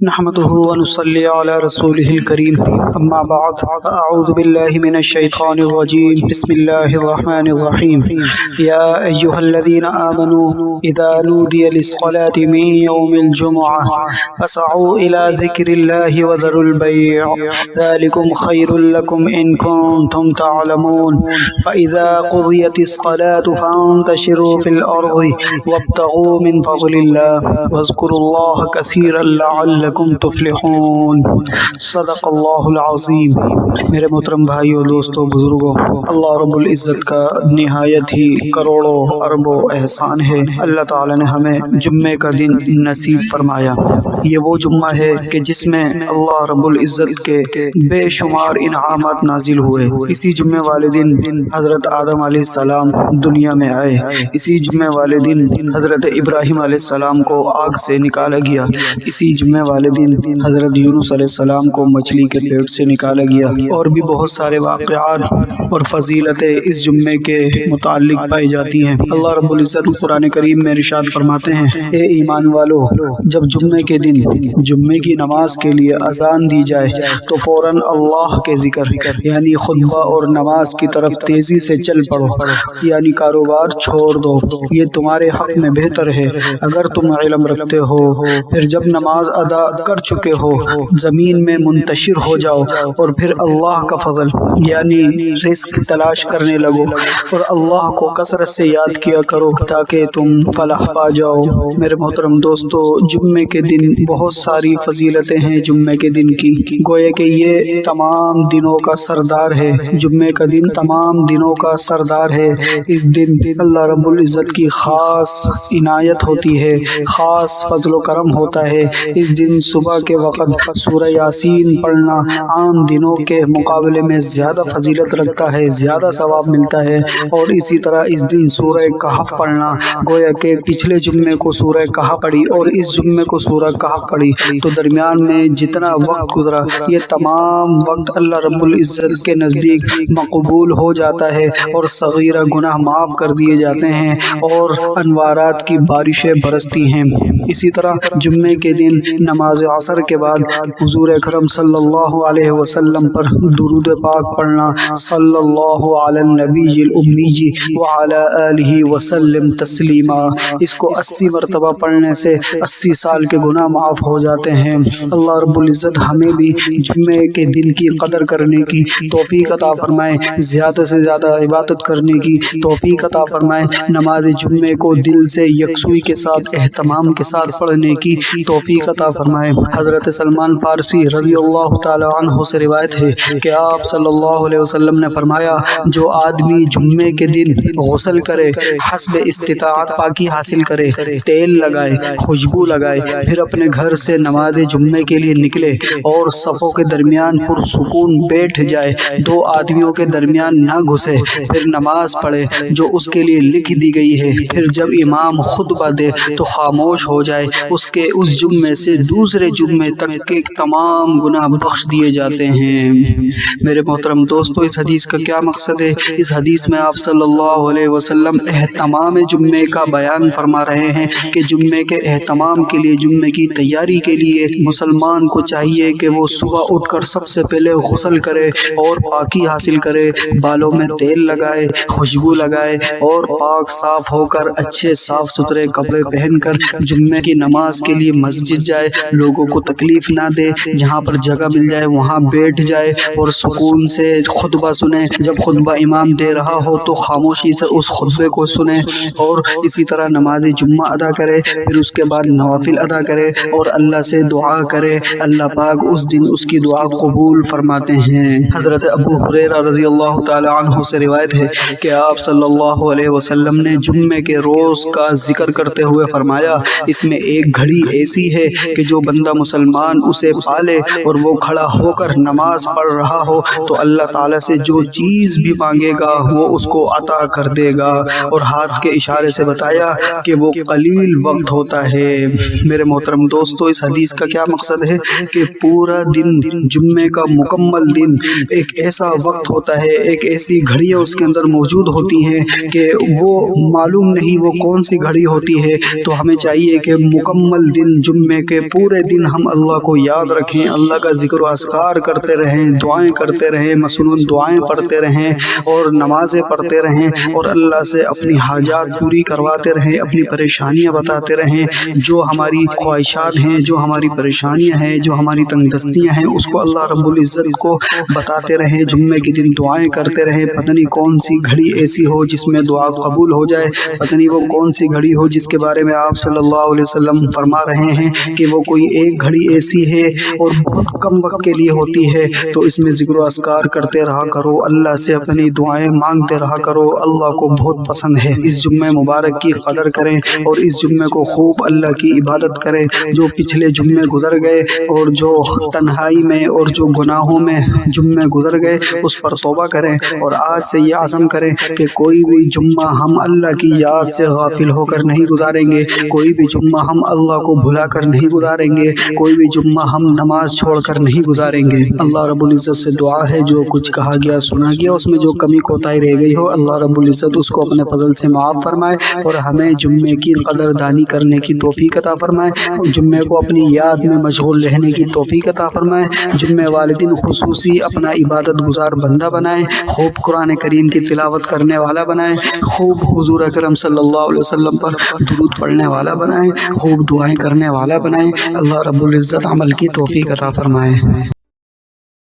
نحمده ونصلي على رسوله الكريم اما بعد اعوذ بالله من الشيطان الرجيم بسم الله الرحمن الرحيم يا ايها الذين امنوا اذا نودي للصلاة من يوم الجمعة فاسعوا الى ذكر الله وذروا البيع ذلكم خير لكم ان كنتم تعلمون فاذا قضيت الصلاة فانتشروا في الارض وابتغوا من فضل الله واذكروا الله كثيرا لعلكم تفلحون صدق اللہ العظیم۔ میرے محترم بھائیو، دوستو، بزرگوں، اللہ رب العزت کا نہایت ہی کروڑوں اربوں احسان ہے۔ اللہ تعالی نے ہمیں جمعے کا دن نصیب فرمایا۔ یہ وہ جمعہ ہے کہ جس میں اللہ رب العزت کے بے شمار انعامات نازل ہوئے۔ اسی جمعے والے دن حضرت آدم علیہ السلام دنیا میں آئے۔ اسی جمعے والے دن حضرت ابراہیم علیہ السلام کو آگ سے نکالا گیا۔ اسی جمعے والے دن حضرت یونس علیہ السلام کو مچھلی کے پیٹ سے نکالا گیا۔ اور بھی بہت سارے واقعات اور فضیلتیں اس جمعے کے متعلق پائی جاتی ہیں۔ اللہ رب العزت قرآن کریم میں ارشاد فرماتے ہیں، اے ایمان والو، جب جمعے کے دن جمعے کی نماز کے لیے اذان دی جائے تو فوراً اللہ کے ذکر یعنی خطبہ اور نماز کی طرف تیزی سے چل پڑو، یعنی کاروبار چھوڑ دو، یہ تمہارے حق میں بہتر ہے اگر تم علم رکھتے ہو۔ پھر جب نماز ادا کر چکے ہو زمین میں منتشر ہو جاؤ اور پھر اللہ کا فضل یعنی رزق تلاش کرنے لگو اور اللہ کو کثرت سے یاد کیا کرو تاکہ تم فلاح پا جاؤ۔ میرے محترم دوستو، جمعے کے دن بہت ساری فضیلتیں ہیں جمعے کے دن کی، گویا کہ یہ تمام دنوں کا سردار ہے۔ جمعے کا دن تمام دنوں کا سردار ہے۔ اس دن اللہ رب العزت کی خاص عنایت ہوتی ہے، خاص فضل و کرم ہوتا ہے۔ اس دن صبح کے وقت سورہ یاسین پڑھنا عام دنوں کے مقابلے میں زیادہ فضیلت رکھتا ہے، زیادہ ثواب ملتا ہے۔ اور اسی طرح اس دن سورہ کہف پڑھنا، گویا کہ پچھلے جمعے کو سورہ کہف پڑھی اور اس جمعے کو سورہ کہف پڑھی تو درمیان میں جتنا وقت گزرا یہ تمام وقت اللہ رب العزت کے نزدیک مقبول ہو جاتا ہے اور صغیرہ گناہ معاف کر دیے جاتے ہیں اور انوارات کی بارشیں برستی ہیں۔ اسی طرح جمعے کے دن نماز عصر کے بعد حضور اکرم صلی اللہ علیہ وسلم پر درود پاک پڑھنا، صلی اللہ علی النبی الامی وعلی آلہ وسلم تسلیما، اس کو 80 مرتبہ پڑھنے سے 80 سال کے گناہ معاف ہو جاتے ہیں۔ اللہ رب العزت ہمیں بھی جمعے کے دن کی قدر کرنے کی توفیق عطا فرمائے، زیادہ سے زیادہ عبادت کرنے کی توفیق عطا فرمائے، نماز جمعے کو دل سے یکسوئی کے ساتھ اہتمام کے ساتھ پڑھنے کی توفیق عطا فرمائے۔ حضرت سلمان فارسی رضی اللہ تعالی عنہ سے روایت ہے کہ آپ صلی اللہ علیہ وسلم نے فرمایا، جو آدمی جمعے کے دن غسل کرے، حسب استطاعت پاکی حاصل کرے، تیل لگائے، خوشبو لگائے، پھر اپنے گھر سے نماز جمعے کے لیے نکلے اور صفوں کے درمیان پرسکون بیٹھ جائے، دو آدمیوں کے درمیان نہ گھسے، پھر نماز پڑھے جو اس کے لیے لکھ دی گئی ہے، پھر جب امام خطبہ دے تو خاموش ہو جائے، اس کے اس جمعے سے دوسرے جمعے تک کے تمام گناہ بخش دیے جاتے ہیں۔ میرے محترم دوستو، اس حدیث کا کیا مقصد ہے؟ اس حدیث میں آپ صلی اللہ علیہ وسلم اہتمام جمعے کا بیان فرما رہے ہیں کہ جمعے کے اہتمام کے لیے، جمعے کی تیاری کے لیے مسلمان کو چاہیے کہ وہ صبح اٹھ کر سب سے پہلے غسل کرے اور پاکی حاصل کرے، بالوں میں تیل لگائے، خوشبو لگائے اور پاک صاف ہو کر اچھے صاف ستھرے کپڑے پہن کر جمعے کی نماز کے لیے مسجد جائے، لوگوں کو تکلیف نہ دے، جہاں پر جگہ مل جائے وہاں بیٹھ جائے اور سکون سے خطبہ سنے، جب خطبہ امام دے رہا ہو تو خاموشی سے اس خطبے کو سنے اور اسی طرح نماز جمعہ ادا کرے، پھر اس کے بعد نوافل ادا کرے اور اللہ سے دعا کرے، اللہ پاک اس دن اس کی دعا قبول فرماتے ہیں۔ حضرت ابو ہریرہ رضی اللہ تعالی عنہ سے روایت ہے کہ آپ صلی اللہ علیہ وسلم نے جمعے کے روز کا ذکر کرتے ہوئے فرمایا، اس میں ایک گھڑی ایسی ہے کہ جو بندہ مسلمان اسے پالے اور وہ کھڑا ہو کر نماز پڑھ رہا ہو تو اللہ تعالیٰ سے جو چیز بھی مانگے گا وہ اس کو عطا کر دے گا، اور ہاتھ کے اشارے سے بتایا کہ وہ قلیل وقت ہوتا ہے۔ میرے محترم دوستو، اس حدیث کا کیا مقصد ہے کہ پورا دن جمعے کا مکمل دن ایک ایسا وقت ہوتا ہے، ایک ایسی گھڑیاں اس کے اندر موجود ہوتی ہیں کہ وہ معلوم نہیں وہ کون سی گھڑی ہوتی ہے، تو ہمیں چاہیے کہ مکمل دن جمعے کے پورے پورے دن ہم اللہ کو یاد رکھیں، اللہ کا ذکر و اذکار کرتے رہیں، دعائیں کرتے رہیں، مصنون دعائیں پڑھتے رہیں اور نمازیں پڑھتے رہیں اور اللہ سے اپنی حاجات پوری کرواتے رہیں، اپنی پریشانیاں بتاتے رہیں، جو ہماری خواہشات ہیں، جو ہماری پریشانیاں ہیں، جو ہماری تنگ دستیاں ہیں، اس کو اللہ رب العزت کو بتاتے رہیں، جمعے کے دن دعائیں کرتے رہیں۔ پتہ نہیں کون سی گھڑی ایسی ہو جس میں دعا قبول ہو جائے، پتہ نہیں وہ کون سی گھڑی ہو جس کے بارے میں آپ صلی اللہ علیہ وسلم فرما رہے ہیں کہ وہ کوئی ایک گھڑی ایسی ہے اور بہت کم وقت کے لیے ہوتی ہے، تو اس میں ذکر و اذکار کرتے رہا کرو، اللہ سے اپنی دعائیں مانگتے رہا کرو، اللہ کو بہت پسند ہے۔ اس جمعہ مبارک کی قدر کریں اور اس جمعے کو خوب اللہ کی عبادت کریں۔ جو پچھلے جمعے گزر گئے اور جو تنہائی میں اور جو گناہوں میں جمعے گزر گئے اس پر توبہ کریں اور آج سے یہ عزم کریں کہ کوئی بھی جمعہ ہم اللہ کی یاد سے غافل ہو کر نہیں گزاریں گے، کوئی بھی جمعہ ہم اللہ کو بھلا کر نہیں گزاریں گے، کوئی بھی جمعہ ہم نماز چھوڑ کر نہیں گزاریں گے۔ اللہ رب العزت سے دعا ہے جو کچھ کہا گیا سنا گیا اس میں جو کمی کوتاہی رہ گئی ہو، اللہ رب العزت اس کو اپنے فضل سے معاف فرمائے اور ہمیں جمعے کی قدر دانی کرنے کی توفیق عطا فرمائے، جمعے کو اپنی یاد میں مشغول رہنے کی توفیق عطا فرمائے، جمعے والے دن خصوصی اپنا عبادت گزار بندہ بنائے، خوب قرآن کریم کی تلاوت کرنے والا بنائے، خوب حضور اکرم صلی اللہ علیہ وسلم پر درود پڑھنے والا بنائے، خوب دعائیں کرنے والا بنائے۔ اللہ رب العزت عمل کی توفیق عطا فرمائے۔